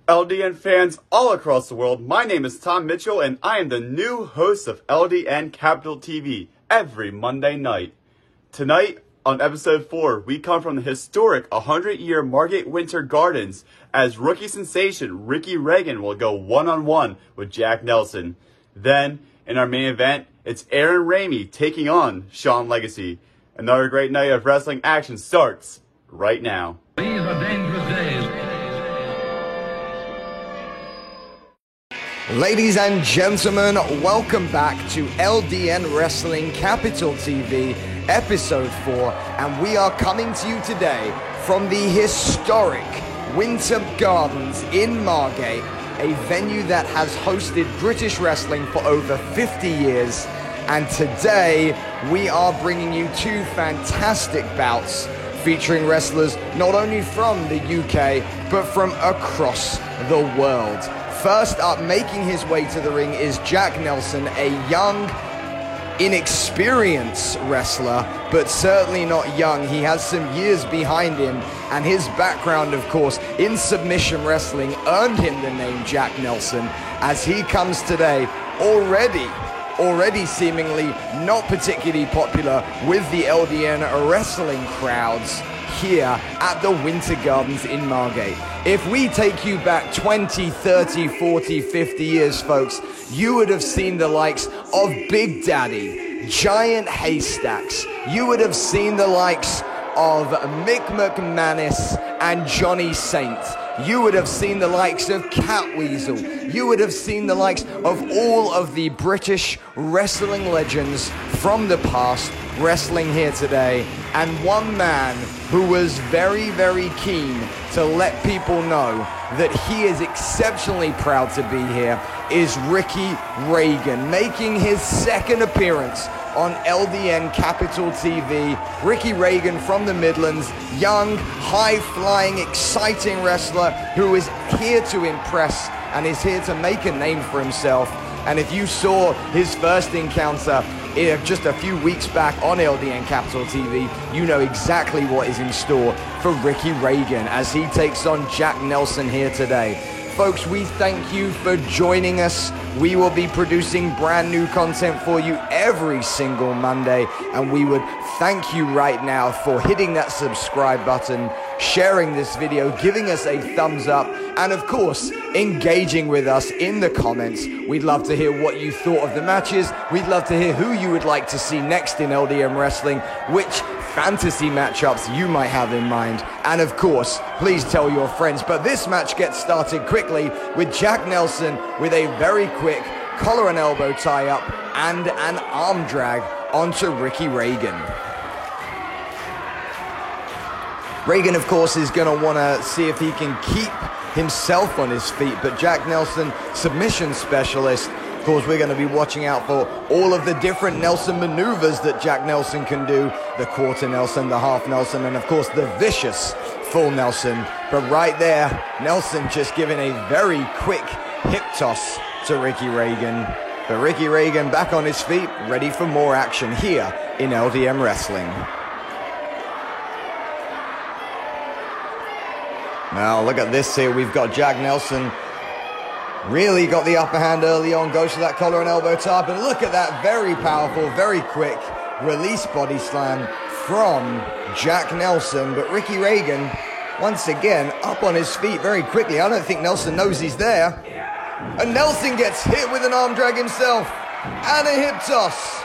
LDN fans all across the world? My name is Tom Mitchell, and I am the new host of LDN Capital TV every Monday night. Tonight, on episode 4, we come from the historic 100-year Margate Winter Gardens as rookie sensation Ricky Reagan will go one-on-one with Jack Nelson. Then, in our main event, it's Aaron Ramey taking on Sean Legacy. Another great night of wrestling action starts right now. These are dangerous days. Ladies and gentlemen, welcome back to LDN Wrestling Capital TV, episode 4, and we are coming to you today from the historic Winter Gardens in Margate, a venue that has hosted British wrestling for over 50 years, and today we are bringing you two fantastic bouts featuring wrestlers not only from the UK, but from across the world. First up, making his way to the ring is Jack Nelson, a young, inexperienced wrestler, but certainly not young. He has some years behind him, and his background, of course, in submission wrestling earned him the name Jack Nelson, as he comes today already seemingly not particularly popular with the LDN wrestling crowds here at the Winter Gardens in Margate. If we take you back 20, 30, 40, 50 years, folks, you would have seen the likes of Big Daddy, Giant Haystacks. You would have seen the likes of Mick McManus and Johnny Saint. You would have seen the likes of Catweasel. You would have seen the likes of all of the British wrestling legends from the past wrestling here today. And one man who was very, very keen to let people know that he is exceptionally proud to be here is Ricky Reagan, making his second appearance on LDN Capital TV. Ricky Reagan from the Midlands, young, high-flying, exciting wrestler who is here to impress and is here to make a name for himself. And if you saw his first encounter just a few weeks back on LDN Capital TV, you know exactly what is in store for Ricky Reagan as he takes on Jack Nelson here today. Folks, we thank you for joining us. We will be producing brand new content for you every single Monday, and we would thank you right now for hitting that subscribe button, sharing this video, giving us a thumbs up, and of course, engaging with us in the comments. We'd love to hear what you thought of the matches. We'd love to hear who you would like to see next in LDN Wrestling, which fantasy matchups you might have in mind, and of course, please tell your friends. But this match gets started quickly with Jack Nelson with a very quick collar and elbow tie-up and an arm drag onto Ricky Reagan. Reagan, of course, is going to want to see if he can keep himself on his feet, but Jack Nelson, submission specialist. Of course, we're going to be watching out for all of the different Nelson maneuvers that Jack Nelson can do. The quarter Nelson, the half Nelson, and of course the vicious full Nelson. But right there, Nelson just giving a very quick hip toss to Ricky Reagan. But Ricky Reagan back on his feet, ready for more action here in LDN Wrestling. Now look at this here, we've got Jack Nelson really got the upper hand early on, goes for that collar and elbow tie, but look at that very powerful, very quick release body slam from Jack Nelson. But Ricky Reagan, once again, up on his feet very quickly. I don't think Nelson knows he's there. And Nelson gets hit with an arm drag himself and a hip toss.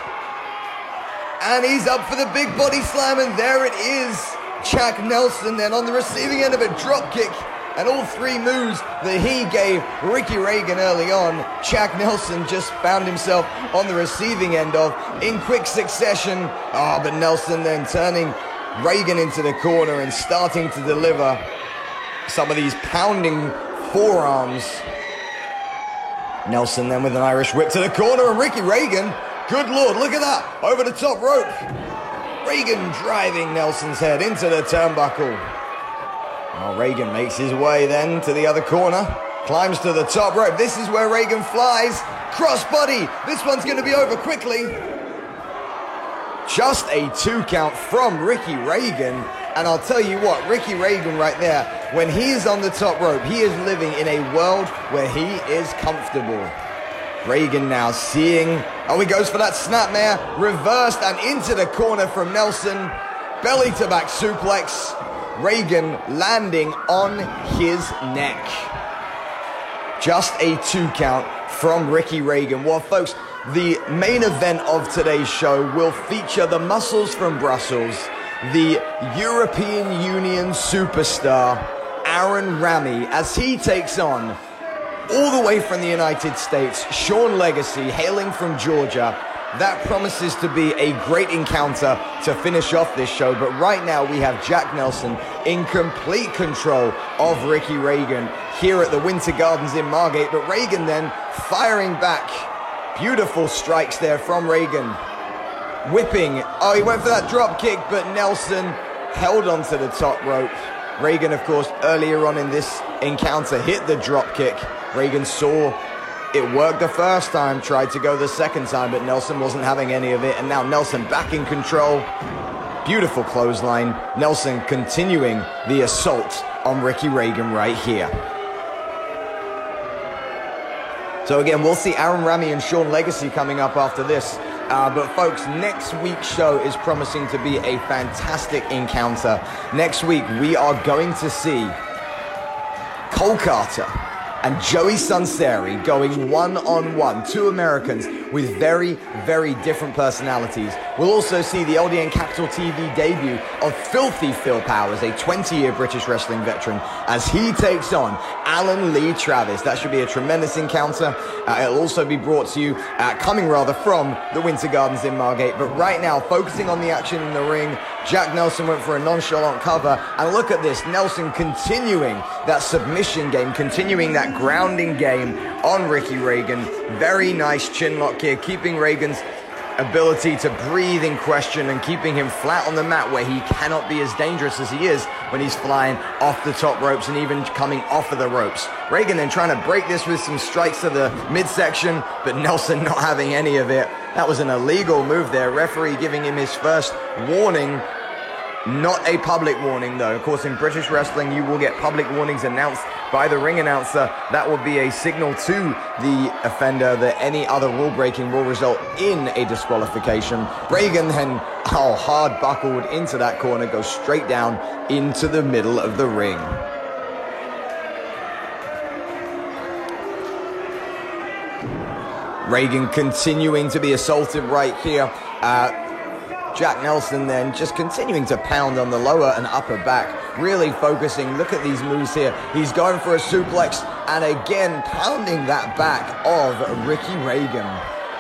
And he's up for the big body slam, and there it is. Jack Nelson then on the receiving end of a drop kick. And all three moves that he gave Ricky Reagan early on, Jack Nelson just found himself on the receiving end of in quick succession. But Nelson then turning Reagan into the corner and starting to deliver some of these pounding forearms. Nelson then with an Irish whip to the corner, and Ricky Reagan, good lord, look at that, over the top rope. Reagan driving Nelson's head into the turnbuckle. Well, Reagan makes his way then to the other corner, climbs to the top rope. This is where Reagan flies. Crossbody. This one's going to be over quickly. Just a 2 count from Ricky Reagan. And I'll tell you what, Ricky Reagan right there, when he's on the top rope, he is living in a world where he is comfortable. Reagan now seeing, oh, he goes for that snapmare, reversed and into the corner from Nelson. Belly to back suplex. Reagan landing on his neck. Just a 2 count from Ricky Reagan. Well, folks, the main event of today's show will feature the Muscles from Brussels, the European Union superstar, Aaron Rami, as he takes on, all the way from the United States, Sean Legacy, hailing from Georgia. That promises to be a great encounter to finish off this show. But right now we have Jack Nelson in complete control of Ricky Reagan here at the Winter Gardens in Margate. But Reagan then firing back. Beautiful strikes there from Reagan. Whipping. Oh, he went for that drop kick, but Nelson held onto the top rope. Reagan, of course, earlier on in this encounter hit the drop kick. Reagan saw it worked the first time, tried to go the second time, but Nelson wasn't having any of it. And now Nelson back in control. Beautiful clothesline. Nelson continuing the assault on Ricky Reagan right here. So again, we'll see Aaron Rami and Sean Legacy coming up after this. But folks, next week's show is promising to be a fantastic encounter. Next week, we are going to see Cole Carter and Joey Sunseri going one-on-one, 2 Americans with very, very different personalities. We'll also see the LDN Capital TV debut of Filthy Phil Powers, a 20-year British wrestling veteran, as he takes on Alan Lee Travis. That should be a tremendous encounter. It'll also be brought to you, coming from the Winter Gardens in Margate. But right now, focusing on the action in the ring, Jack Nelson went for a nonchalant cover. And look at this, Nelson continuing that submission game, continuing that grounding game on Ricky Reagan. Very nice chin lock here, keeping Reagan's ability to breathe in question and keeping him flat on the mat where he cannot be as dangerous as he is when he's flying off the top ropes and even coming off of the ropes. Reagan then trying to break this with some strikes to the midsection, but Nelson not having any of it. That was an illegal move there. Referee giving him his first warning. Not a public warning though. Of course, in British wrestling, you will get public warnings announced by the ring announcer. That will be a signal to the offender that any other rule breaking will result in a disqualification. Reagan then, hard buckled into that corner, goes straight down into the middle of the ring. Reagan continuing to be assaulted right here. Jack Nelson then just continuing to pound on the lower and upper back, really focusing. Look at these moves here. He's going for a suplex and again pounding that back of Ricky Reagan.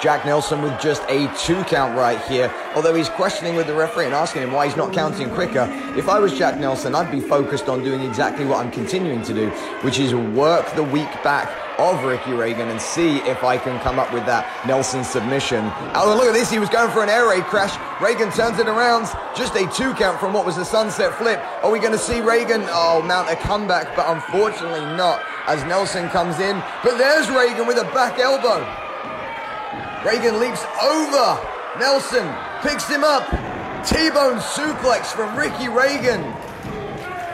Jack Nelson with just a 2 count right here, although he's questioning with the referee and asking him why he's not counting quicker. If I was Jack Nelson, I'd be focused on doing exactly what I'm continuing to do, which is work the weak back of Ricky Reagan and see if I can come up with that Nelson submission. Oh, look at this. He was going for an air raid crash. Reagan turns it around. Just a 2 count from what was the sunset flip. Are we going to see Reagan mount a comeback? But unfortunately not, as Nelson comes in. But there's Reagan with a back elbow. Reagan leaps over Nelson, picks him up. T-bone suplex from Ricky Reagan.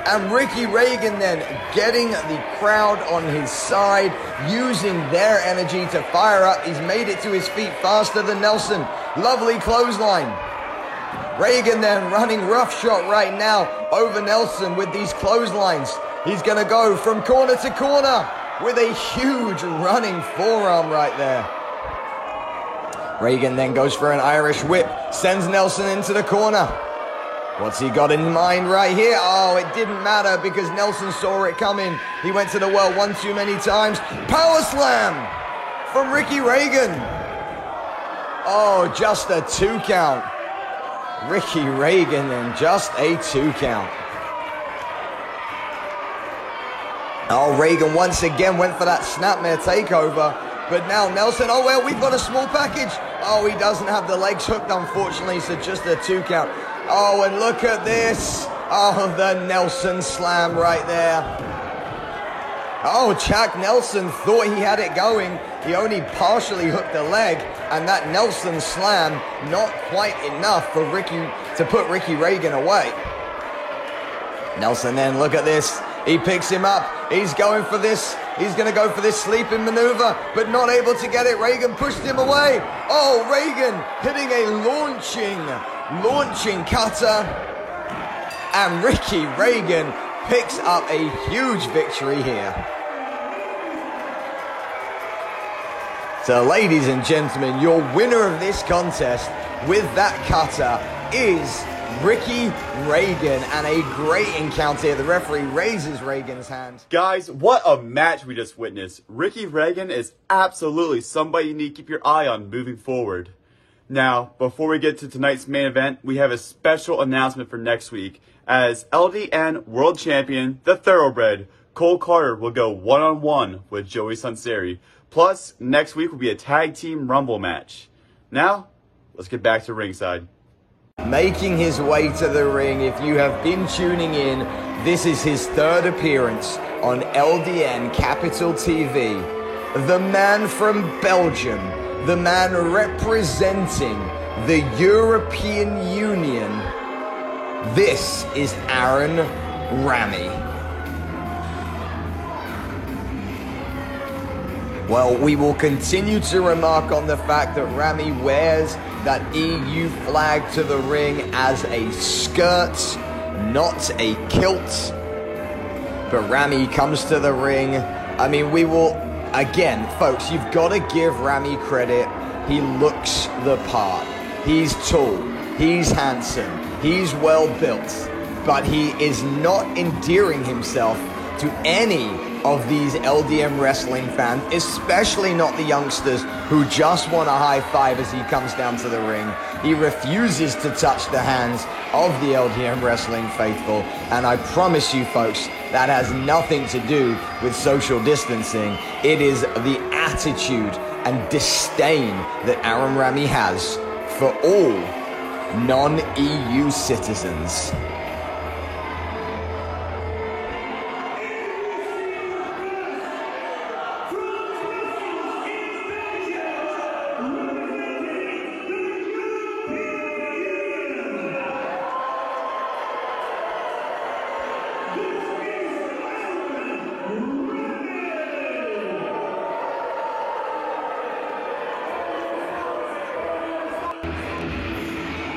And Ricky Reagan then getting the crowd on his side, using their energy to fire up. He's made it to his feet faster than Nelson. Lovely clothesline. Reagan then running roughshod right now over Nelson with these clotheslines. He's going to go from corner to corner with a huge running forearm right there. Reagan then goes for an Irish whip, sends Nelson into the corner. What's he got in mind right here? Oh, it didn't matter because Nelson saw it coming. He went to the well one too many times. Power slam from Ricky Reagan. Oh, just a 2 count. Ricky Reagan and just a 2 count. Oh, Reagan once again went for that snapmare takeover. But now Nelson, oh well, we've got a small package. Oh, he doesn't have the legs hooked, unfortunately, so just a 2 count. Oh, and look at this. Oh, the Nelson slam right there. Oh, Jack Nelson thought he had it going. He only partially hooked the leg, and that Nelson slam, not quite enough for Ricky to put Ricky Reagan away. Nelson then, look at this. He picks him up. He's going for this. He's going to go for this sleeping maneuver, but not able to get it. Reagan pushed him away. Oh, Reagan hitting a launching cutter. And Ricky Reagan picks up a huge victory here. So, ladies and gentlemen, your winner of this contest with that cutter is Ricky Reagan, and a great encounter here. The referee raises Reagan's hand. Guys, what a match we just witnessed. Ricky Reagan is absolutely somebody you need to keep your eye on moving forward. Now, before we get to tonight's main event, we have a special announcement for next week, as LDN World Champion, the Thoroughbred, Cole Carter, will go one-on-one with Joey Sunseri. Plus, next week will be a tag team rumble match. Now, let's get back to ringside. Making his way to the ring, if you have been tuning in, this is his third appearance on LDN Capital TV. The man from Belgium, the man representing the European Union. This is Aaron Rami. Well, we will continue to remark on the fact that Rami wears that EU flag to the ring as a skirt, not a kilt. But Rami comes to the ring. I mean, we will, again, folks, you've got to give Rami credit. He looks the part. He's tall. He's handsome. He's well built. But he is not endearing himself to any of these LDN wrestling fans, especially not the youngsters who just want a high five as he comes down to the ring. He refuses to touch the hands of the LDN wrestling faithful, and I promise you folks, that has nothing to do with social distancing. It is the attitude and disdain that Aaron Rami has for all non-EU citizens.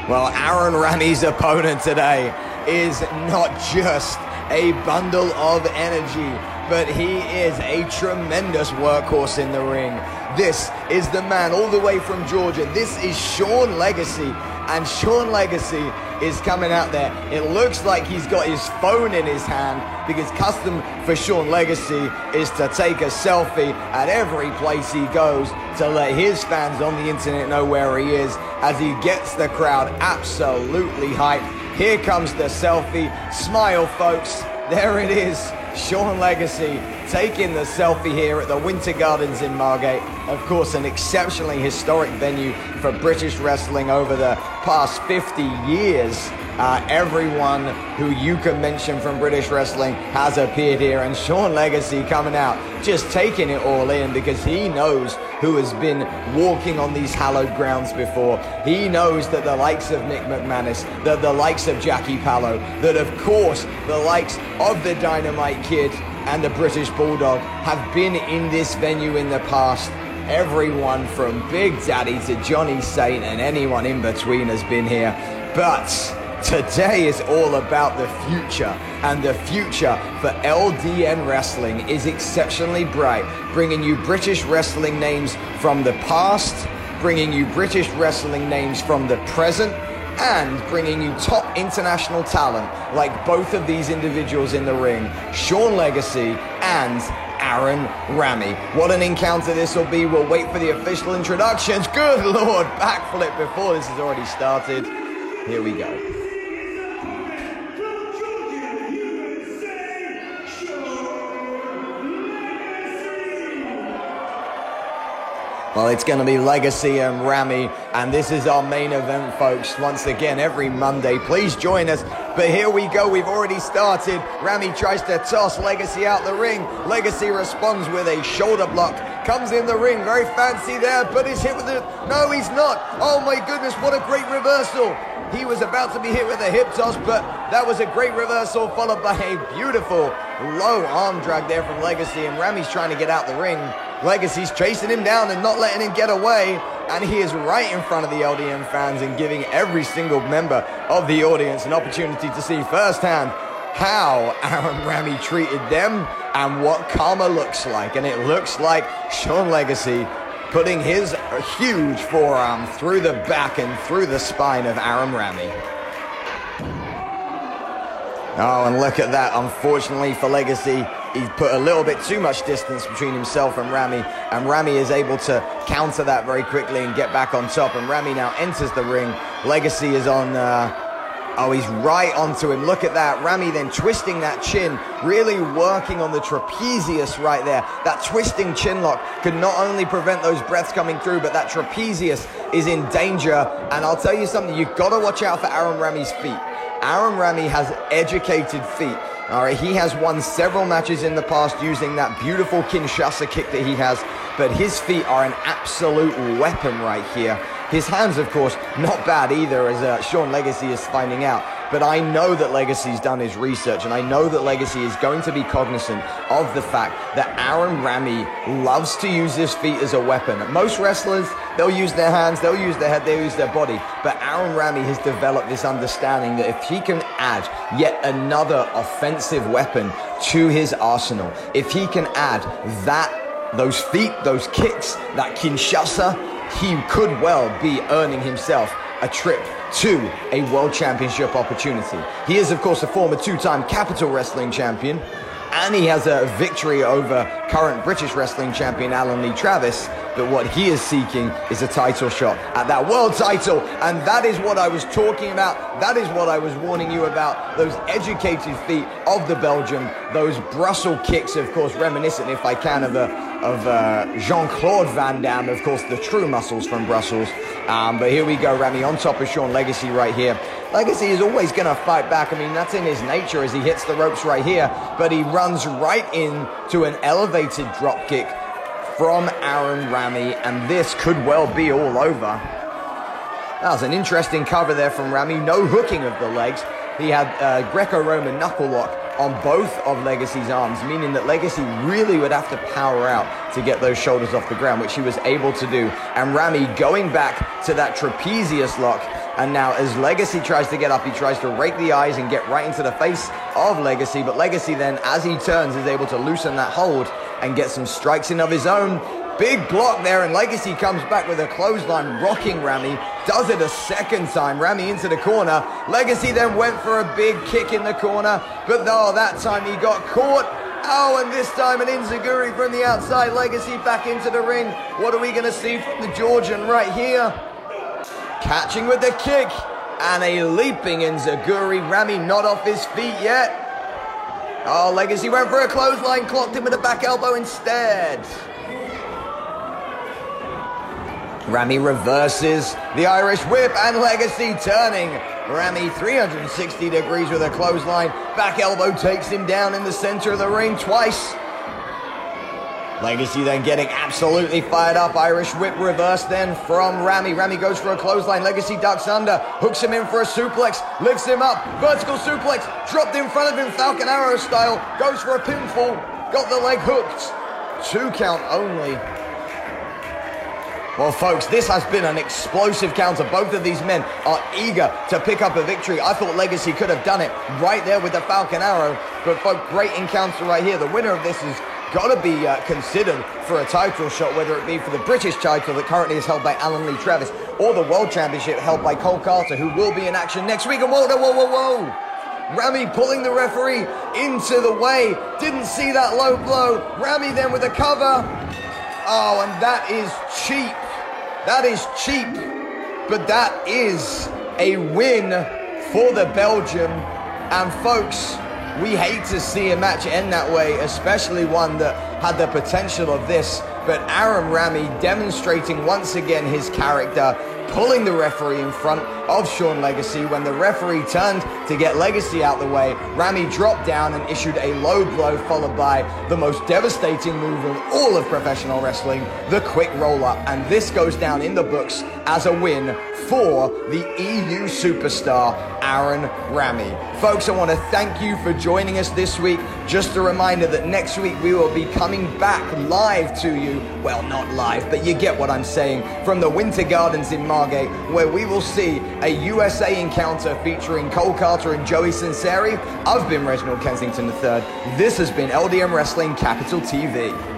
Well, Aaron Rami's opponent today is not just a bundle of energy, but he is a tremendous workhorse in the ring. This is the man all the way from Georgia. This is Sean Legacy, and Sean Legacy is coming out there. It looks like he's got his phone in his hand, because custom for Sean Legacy is to take a selfie at every place he goes to let his fans on the internet know where he is, as he gets the crowd absolutely hyped. Here comes the selfie. Smile, folks. There it is. Sean Legacy taking the selfie here at the Winter Gardens in Margate. Of course, an exceptionally historic venue for British wrestling over the past 50 years. Everyone who you can mention from British wrestling has appeared here, and Sean Legacy coming out, just taking it all in, because he knows who has been walking on these hallowed grounds before. He knows that the likes of Nick McManus, that the likes of Jackie Pallo, that of course the likes of the Dynamite Kid and the British Bulldog have been in this venue in the past. Everyone from Big Daddy to Johnny Saint and anyone in between has been here. But today is all about the future, and the future for LDN wrestling is exceptionally bright, bringing you British wrestling names from the past, bringing you British wrestling names from the present, and bringing you top international talent like both of these individuals in the ring, Sean Legacy and Aaron Rami. What an encounter this will be. We'll wait for the official introductions. Good Lord, backflip before this has already started. Here we go. Well, it's going to be Legacy and Rami, and this is our main event, folks. Once again, every Monday, please join us. But here we go, we've already started. Rami tries to toss Legacy out the ring. Legacy responds with a shoulder block. Comes in the ring, very fancy there, but he's hit with it. No, he's not. Oh my goodness, what a great reversal. He was about to be hit with a hip toss, but that was a great reversal followed by a beautiful low arm drag there from Legacy, and Rami's trying to get out the ring. Legacy's chasing him down and not letting him get away, and he is right in front of the LDN fans and giving every single member of the audience an opportunity to see firsthand how Aaron Rami treated them and what karma looks like. And it looks like Sean Legacy putting his huge forearm through the back and through the spine of Aaron Rami. Oh, and look at that. Unfortunately for Legacy, he's put a little bit too much distance between himself and Rami is able to counter that very quickly and get back on top, and Rami now enters the ring. Legacy is on, he's right onto him. Look at that. Rami then twisting that chin, really working on the trapezius right there. That twisting chin lock could not only prevent those breaths coming through, but that trapezius is in danger. And I'll tell you something, you've got to watch out for Aaron Rami's feet. Aaron Rami has educated feet. All right, he has won several matches in the past using that beautiful Kinshasa kick that he has, but his feet are an absolute weapon right here. His hands, of course, not bad either, as Sean Legacy is finding out. But I know that Legacy's done his research, and I know that Legacy is going to be cognizant of the fact that Aaron Rami loves to use his feet as a weapon. Most wrestlers, they'll use their hands, they'll use their head, they'll use their body. But Aaron Rami has developed this understanding that if he can add yet another offensive weapon to his arsenal, if he can add those feet, those kicks, that Kinshasa, he could well be earning himself a trip to a world championship opportunity. He is, of course, a former two-time Capital Wrestling champion, and he has a victory over current British Wrestling champion Alan Lee Travis. But what he is seeking is a title shot at that world title, and that is what I was talking about. That is what I was warning you about. Those educated feet of the Belgian, those Brussels kicks, of course, reminiscent, if I can, of Jean-Claude Van Damme, of course, the true muscles from Brussels. But here we go, Rami on top of Sean Legacy right here. Legacy is always going to fight back. I mean, that's in his nature as he hits the ropes right here. But he runs right into an elevated drop kick from Aaron Rami, and this could well be all over. That was an interesting cover there from Rami. No hooking of the legs. He had Greco-Roman knuckle lock on both of Legacy's arms, meaning that Legacy really would have to power out to get those shoulders off the ground, which he was able to do. And Rami going back to that trapezius lock. And now as Legacy tries to get up, he tries to rake the eyes and get right into the face of Legacy. But Legacy then, as he turns, is able to loosen that hold and get some strikes in of his own. Big block there, and Legacy comes back with a clothesline, rocking Rami. Does it a second time. Rami into the corner. Legacy then went for a big kick in the corner, but that time he got caught. Oh, and this time an enziguri from the outside. Legacy back into the ring. What are we going to see from the Georgian right here? Catching with the kick, and a leaping enziguri. Rami not off his feet yet. Oh, Legacy went for a clothesline, clocked him with a back elbow instead. Rami reverses the Irish whip, and Legacy turning Rami 360 degrees with a clothesline. Back elbow takes him down in the center of the ring twice. Legacy then getting absolutely fired up. Irish whip reverse then from Rami. Rami goes for a clothesline. Legacy ducks under, hooks him in for a suplex, lifts him up, vertical suplex, dropped in front of him, Falcon Arrow style, goes for a pinfall, got the leg hooked. 2 count only. Well, folks, this has been an explosive counter. Both of these men are eager to pick up a victory. I thought Legacy could have done it right there with the Falcon Arrow. But, folks, great encounter right here. The winner of this has got to be considered for a title shot, whether it be for the British title that currently is held by Alan Lee Travis, or the World Championship held by Cole Carter, who will be in action next week. And whoa. Rami pulling the referee into the way. Didn't see that low blow. Rami then with a cover. Oh, and that is cheap. That is cheap. But that is a win for the Belgian. And folks, we hate to see a match end that way, especially one that had the potential of this but Aaron Rami demonstrating once again his character, pulling the referee in front of Sean Legacy. When the referee turned to get Legacy out the way, Rami dropped down and issued a low blow, followed by the most devastating move of all of professional wrestling, the quick roll-up. And this goes down in the books as a win for the EU superstar, Aaron Rami. Folks, I want to thank you for joining us this week. Just a reminder that next week we will be coming back live to you. Well, not live, but you get what I'm saying. From the Winter Gardens in Margate, where we will see a USA encounter featuring Cole Carter and Joey Sinceri. I've been Reginald Kensington III. This has been LDM Wrestling Capital TV.